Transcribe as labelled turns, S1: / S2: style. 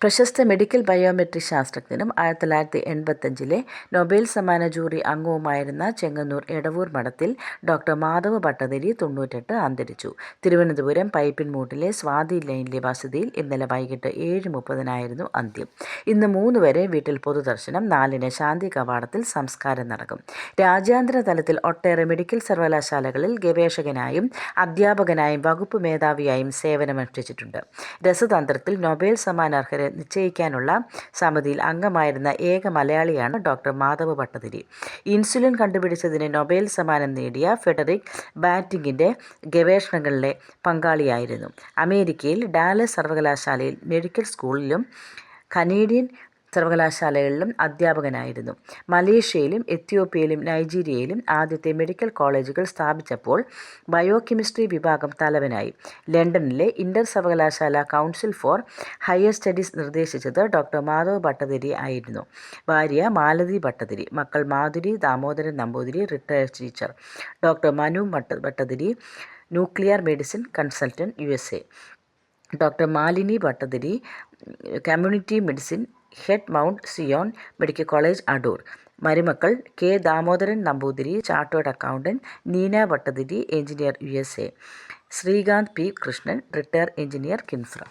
S1: പ്രശസ്ത medical biometric ശാസ്ത്രജ്ഞനും 1985 Nobel സമ്മാന ജൂറി അംഗവുമായിരുന്ന ചെങ്ങന്നൂർ എടവൂർ മഠത്തിൽ ഡോക്ടർ മാധവ ഭട്ടതിരി 98 അന്തരിച്ചു. തിരുവനന്തപുരം പൈപ്പിൻമൂട്ടിലെ സ്വാതി ലൈനിലെ വസതിയിൽ ഇന്നലെ വൈകിട്ട് 7:30 അന്ത്യം. ഇന്ന് 3 വരെ വീട്ടിൽ പൊതുദർശനം, 4 ശാന്തി കവാടത്തിൽ സംസ്കാരം നടക്കും. രാജ്യാന്തര തലത്തിൽ ഒട്ടേറെ മെഡിക്കൽ സർവകലാശാലകളിൽ ഗവേഷകനായും അധ്യാപകനായും വകുപ്പ് മേധാവിയായും സേവനമനുഷ്ഠിച്ചിട്ടുണ്ട്. രസതന്ത്രത്തിൽ നൊബേൽ സമ്മാനാർഹരെ നിശ്ചയിക്കാനുള്ള സമിതിയിൽ അംഗമായിരുന്ന ഏക മലയാളിയാണ് ഡോക്ടർ മാധവ ഭട്ടതിരി. ഇൻസുലിൻ കണ്ടുപിടിച്ചതിന് നൊബേൽ സമ്മാനം നേടിയ ഫെഡറിക് ബാറ്റിങ്ങിൻ്റെ ഗവേഷണങ്ങളിലെ പങ്കാളിയായിരുന്നു. അമേരിക്കയിൽ ഡാലസ് സർവകലാശാലയിൽ മെഡിക്കൽ സ്കൂളിലും കനേഡിയൻ സർവകലാശാലകളിലും അധ്യാപകനായിരുന്നു. മലേഷ്യയിലും എത്യോപ്യയിലും നൈജീരിയയിലും ആദ്യത്തെ മെഡിക്കൽ കോളേജുകൾ സ്ഥാപിച്ചപ്പോൾ ബയോകെമിസ്ട്രി വിഭാഗം തലവനായി. ലണ്ടനിലെ ഇന്റർ സർവകലാശാല കൗൺസിൽ ഫോർ ഹയർ സ്റ്റഡീസ് നിർദ്ദേശിച്ചത് ഡോക്ടർ മാധവ ഭട്ടതിരി ആയിരുന്നു. ഭാര്യ മാലതി ഭട്ടതിരി, മക്കൾ Madhuri, Damodaran Namboothiri retired teacher, doctor Manu Bhattathiri nuclear medicine consultant USA, doctor Malini Bhattathiri community medicine head Mount Zion medical college Adoor, മരുമക്കൾ K Damodaran Namboothiri chartered accountant, Neena Bhattathiri engineer USA, Srikanth P. Krishnan retired engineer KINFRA.